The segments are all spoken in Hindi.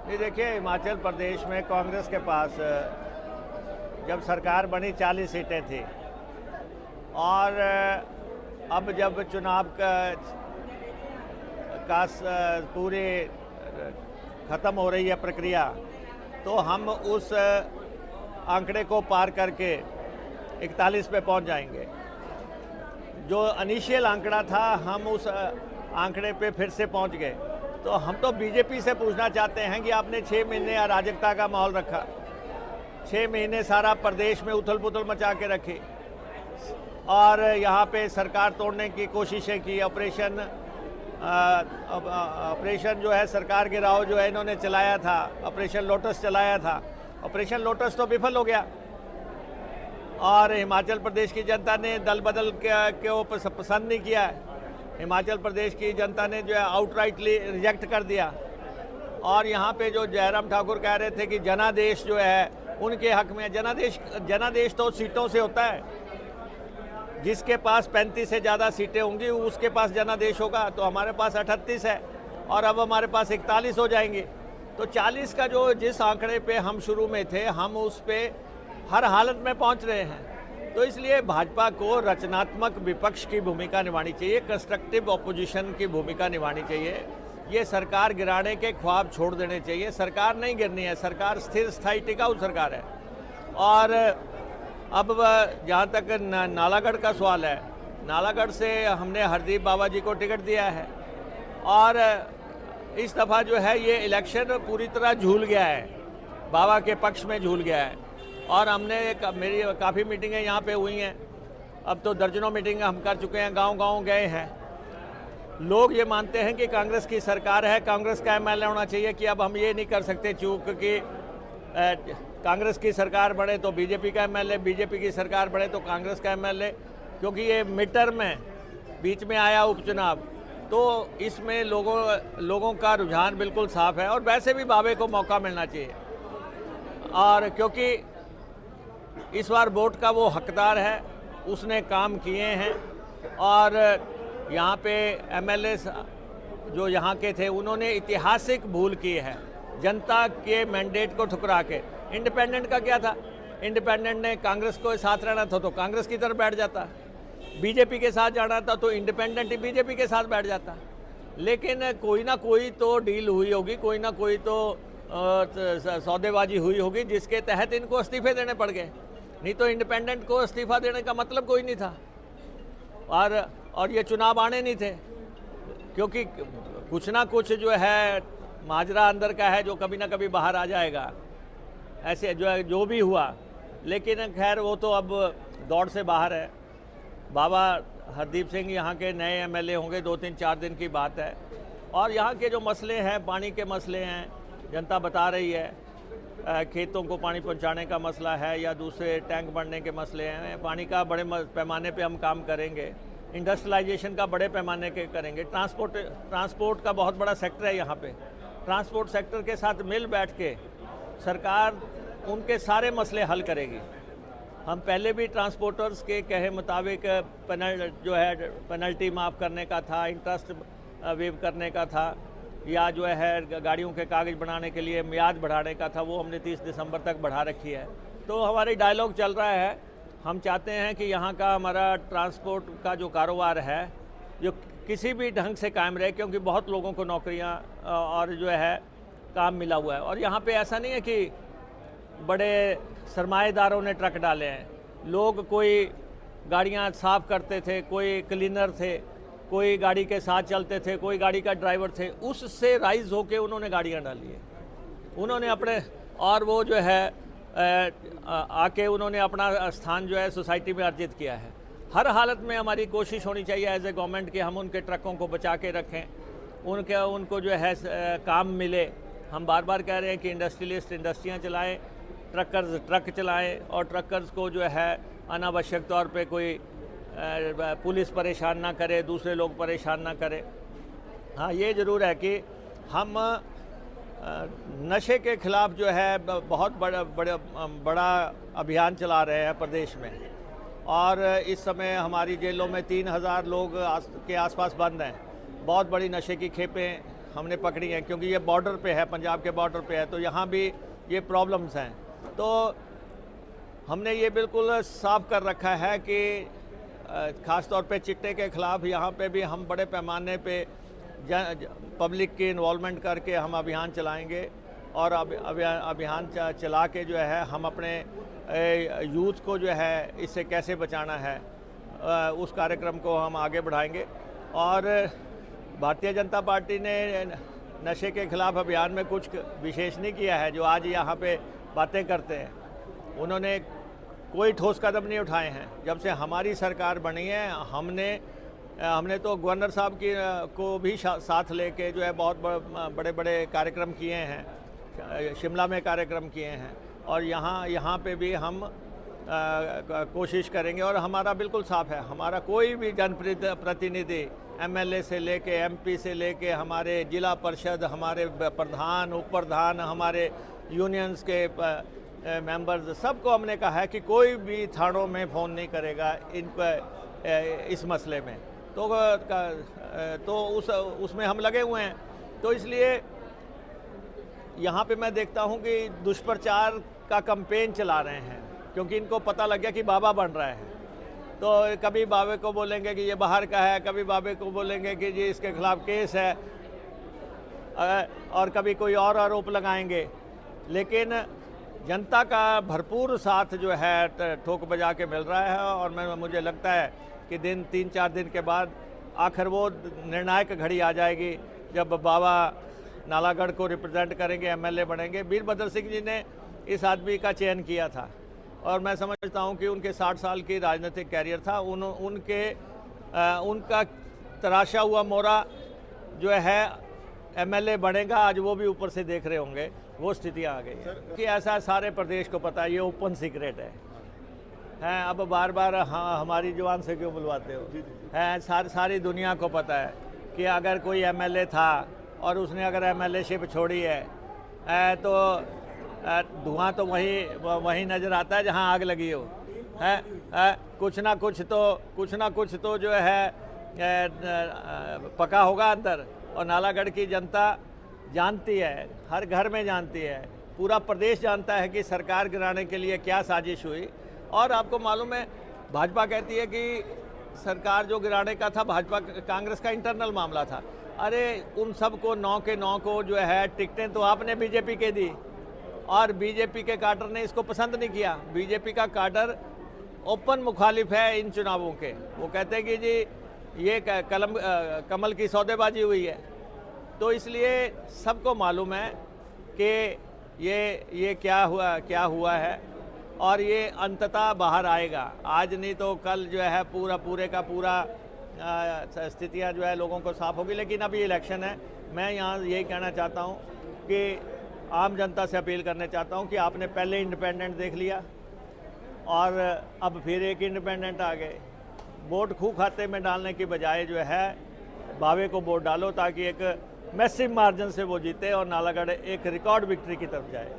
नहीं, देखिए हिमाचल प्रदेश में कांग्रेस के पास जब सरकार बनी 40 सीटें थी और अब जब चुनाव का पूरी ख़त्म हो रही है प्रक्रिया, तो हम उस आंकड़े को पार करके 41 पे पहुंच जाएंगे। जो इनिशियल आंकड़ा था, हम उस आंकड़े पे फिर से पहुंच गए। तो हम तो बीजेपी से पूछना चाहते हैं कि आपने 6 महीने अराजकता का माहौल रखा, 6 महीने सारा प्रदेश में उथल पुथल मचा के रखी और यहाँ पे सरकार तोड़ने की कोशिशें की। ऑपरेशन जो है सरकार गिराओ जो है इन्होंने चलाया था, ऑपरेशन लोटस चलाया था। ऑपरेशन लोटस तो विफल हो गया और हिमाचल प्रदेश की जनता ने दल बदल के पसंद नहीं किया है। हिमाचल प्रदेश की जनता ने जो है आउटराइटली रिजेक्ट कर दिया। और यहाँ पे जो जयराम ठाकुर कह रहे थे कि जनादेश जो है उनके हक में, जनादेश तो सीटों से होता है। जिसके पास 35 से ज़्यादा सीटें होंगी उसके पास जनादेश होगा। तो हमारे पास 38 है और अब हमारे पास 41 हो जाएंगे। तो 40 का जो जिस आंकड़े पे हम शुरू में थे, हम उस पे हर हालत में पहुंच रहे हैं। तो इसलिए भाजपा को रचनात्मक विपक्ष की भूमिका निभानी चाहिए, कंस्ट्रक्टिव ऑपोजिशन की भूमिका निभानी चाहिए। ये सरकार गिराने के ख्वाब छोड़ देने चाहिए। सरकार नहीं गिरनी है, सरकार स्थिर स्थायी टिकाऊ सरकार है। और अब जहाँ तक नालागढ़ का सवाल है, नालागढ़ से हमने हरदीप बाबा जी को टिकट दिया है और इस दफ़ा जो है ये इलेक्शन पूरी तरह झूल गया है, बाबा के पक्ष में झूल गया है। और हमने मेरी काफ़ी मीटिंगें यहाँ पे हुई हैं, अब तो दर्जनों मीटिंग हम कर चुके हैं, गांव-गांव गए हैं। लोग ये मानते हैं कि कांग्रेस की सरकार है, कांग्रेस का एमएलए होना चाहिए कि अब हम ये नहीं कर सकते चूक कि कांग्रेस की सरकार बढ़े तो बीजेपी का एमएलए, बीजेपी की सरकार बढ़े तो कांग्रेस का एमएलए, क्योंकि ये मिड टर्म है, बीच में आया उपचुनाव। तो इसमें लोगों का रुझान बिल्कुल साफ है और वैसे भी बाबे को मौका मिलना चाहिए। और क्योंकि इस बार वोट का वो हकदार है, उसने काम किए हैं और यहाँ पे एमएलए जो यहाँ के थे उन्होंने ऐतिहासिक भूल की है, जनता के मैंडेट को ठुकरा के। इंडिपेंडेंट का क्या था, इंडिपेंडेंट ने कांग्रेस को साथ रहना था तो कांग्रेस की तरफ बैठ जाता, बीजेपी के साथ जाना था तो इंडिपेंडेंट ही बीजेपी के साथ बैठ जाता। लेकिन कोई ना कोई तो डील हुई होगी, कोई ना कोई तो सौदेबाजी हुई होगी जिसके तहत इनको इस्तीफे देने पड़ गए। नहीं तो इंडिपेंडेंट को इस्तीफा देने का मतलब कोई नहीं था और ये चुनाव आने नहीं थे, क्योंकि कुछ ना कुछ जो है माजरा अंदर का है जो कभी ना कभी बाहर आ जाएगा। ऐसे जो भी हुआ, लेकिन खैर वो तो अब दौड़ से बाहर है। बाबा हरदीप सिंह यहाँ के नए एमएलए होंगे, 2-3-4 दिन की बात है। और यहाँ के जो मसले हैं, पानी के मसले हैं, जनता बता रही है, खेतों को पानी पहुँचाने का मसला है या दूसरे टैंक बनने के मसले हैं। पानी का बड़े पैमाने पे हम काम करेंगे, इंडस्ट्रियलाइजेशन का बड़े पैमाने के करेंगे। ट्रांसपोर्ट का बहुत बड़ा सेक्टर है यहाँ पे। ट्रांसपोर्ट सेक्टर के साथ मिल बैठ के सरकार उनके सारे मसले हल करेगी। हम पहले भी ट्रांसपोर्टर्स के कहे मुताबिक पेनल्टी माफ़ करने का था, इंटरेस्ट वेव करने का था, या जो है गाड़ियों के कागज़ बनाने के लिए मियाद बढ़ाने का था, वो हमने 30 दिसंबर तक बढ़ा रखी है। तो हमारी डायलॉग चल रहा है। हम चाहते हैं कि यहाँ का हमारा ट्रांसपोर्ट का जो कारोबार है जो किसी भी ढंग से कायम रहे, क्योंकि बहुत लोगों को नौकरियाँ और जो है काम मिला हुआ है। और यहाँ पे ऐसा नहीं है कि बड़े सरमाएदारों ने ट्रक डाले हैं। लोग कोई गाड़ियाँ साफ़ करते थे, कोई क्लीनर थे, कोई गाड़ी के साथ चलते थे, कोई गाड़ी का ड्राइवर थे, उससे राइज होके उन्होंने गाड़ियाँ डाली है। उन्होंने अपने और वो जो है आके उन्होंने अपना स्थान जो है सोसाइटी में अर्जित किया है। हर हालत में हमारी कोशिश होनी चाहिए एज ए गवर्नमेंट कि हम उनके ट्रकों को बचा के रखें, उनको जो है काम मिले। हम बार बार कह रहे हैं कि इंडस्ट्रियलिस्ट इंडस्ट्रियाँ चलाएँ, ट्रकर्स ट्रक चलाएँ और ट्रकर्स को जो है अनावश्यक तौर पे कोई पुलिस परेशान ना करे, दूसरे लोग परेशान ना करें। हाँ, ये ज़रूर है कि हम नशे के खिलाफ जो है बहुत बड़ा अभियान चला रहे हैं प्रदेश में। और इस समय हमारी जेलों में 3000 लोग के आसपास बंद हैं। बहुत बड़ी नशे की खेपें हमने पकड़ी हैं, क्योंकि ये बॉर्डर पे है, पंजाब के बॉर्डर पे है, तो यहाँ भी ये प्रॉब्लम्स हैं। तो हमने ये बिल्कुल साफ कर रखा है कि ख़ास तौर पे चिट्टे के ख़िलाफ़ यहाँ पे भी हम बड़े पैमाने पे पब्लिक की इन्वॉल्वमेंट करके हम अभियान चलाएंगे, और अभियान चला के जो है हम अपने यूथ को जो है इससे कैसे बचाना है उस कार्यक्रम को हम आगे बढ़ाएंगे। और भारतीय जनता पार्टी ने नशे के ख़िलाफ़ अभियान में कुछ विशेष नहीं किया है। जो आज यहाँ पे बातें करते हैं, उन्होंने कोई ठोस कदम नहीं उठाए हैं। जब से हमारी सरकार बनी है, हमने तो गवर्नर साहब को भी साथ लेके जो है बहुत बड़े बड़े कार्यक्रम किए हैं, शिमला में कार्यक्रम किए हैं, और यहाँ पे भी हम कोशिश करेंगे। और हमारा बिल्कुल साफ है, हमारा कोई भी जनप्रतिनिधि एमएलए से लेके एमपी से लेके हमारे जिला परिषद, हमारे प्रधान, उप प्रधान, हमारे यूनियंस के मेंबर्स, सबको हमने कहा है कि कोई भी थानों में फ़ोन नहीं करेगा इनको इस मसले में। तो उसमें हम लगे हुए हैं। तो इसलिए यहाँ पे मैं देखता हूँ कि दुष्प्रचार का कैंपेन चला रहे हैं, क्योंकि इनको पता लग गया कि बाबा बन रहा है। तो कभी बाबे को बोलेंगे कि ये बाहर का है, कभी बाबे को बोलेंगे कि जी इसके खिलाफ केस है, और कभी कोई और आरोप लगाएंगे। लेकिन जनता का भरपूर साथ जो है ठोक बजा के मिल रहा है, और मुझे लगता है कि 3-4 दिन के बाद आखिर वो निर्णायक घड़ी आ जाएगी जब बाबा नालागढ़ को रिप्रेजेंट करेंगे, एमएलए बनेंगे। वीरभद्र सिंह जी ने इस आदमी का चयन किया था, और मैं समझता हूं कि उनके 60 साल की राजनीतिक कैरियर था। उनका तराशा हुआ मोरा जो है एमएलए बनेगा, आज वो भी ऊपर से देख रहे होंगे, वो स्थितियाँ आ गई है कि ऐसा सारे प्रदेश को पता है, ये ओपन सीक्रेट है। अब बार बार हाँ हमारी जुबान से क्यों बुलवाते हो? सारी दुनिया को पता है कि अगर कोई एमएलए था और उसने अगर एमएलएशिप छोड़ी है तो धुआं तो वहीं नज़र आता है जहां आग लगी हो। कुछ ना कुछ तो जो है पका होगा अंदर। और नालागढ़ की जनता जानती है, हर घर में जानती है, पूरा प्रदेश जानता है कि सरकार गिराने के लिए क्या साजिश हुई। और आपको मालूम है, भाजपा कहती है कि सरकार जो गिराने का था भाजपा कांग्रेस का इंटरनल मामला था। अरे उन सब को 9 के 9 को जो है टिकटें तो आपने बीजेपी के दी, और बीजेपी के काडर ने इसको पसंद नहीं किया। बीजेपी का काडर ओपन मुखालिफ है इन चुनावों के। वो कहते हैं कि जी ये कमल की सौदेबाजी हुई है। तो इसलिए सबको मालूम है कि ये क्या हुआ है, और ये अंततः बाहर आएगा। आज नहीं तो कल जो है पूरे का पूरा स्थितियाँ जो है लोगों को साफ होगी। लेकिन अभी इलेक्शन है। मैं यहाँ यही कहना चाहता हूँ कि आम जनता से अपील करना चाहता हूँ कि आपने पहले इंडिपेंडेंट देख लिया और अब फिर एक इंडिपेंडेंट आ गए। वोट खूह खाते में डालने की बजाय जो है बावे को वोट डालो, ताकि एक मैसिव मार्जिन से वो जीते और नालागढ़ एक रिकॉर्ड विक्ट्री की तरफ जाए।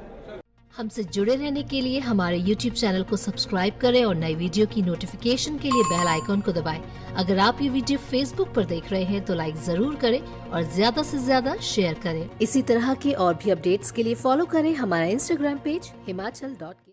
हमसे जुड़े रहने के लिए हमारे YouTube चैनल को सब्सक्राइब करें और नई वीडियो की नोटिफिकेशन के लिए बेल आइकॉन को दबाएं। अगर आप ये वीडियो Facebook पर देख रहे हैं तो लाइक जरूर करें और ज्यादा से ज्यादा शेयर करें। इसी तरह के और भी अपडेट्स के लिए फॉलो करें हमारा Instagram पेज himachal.ke।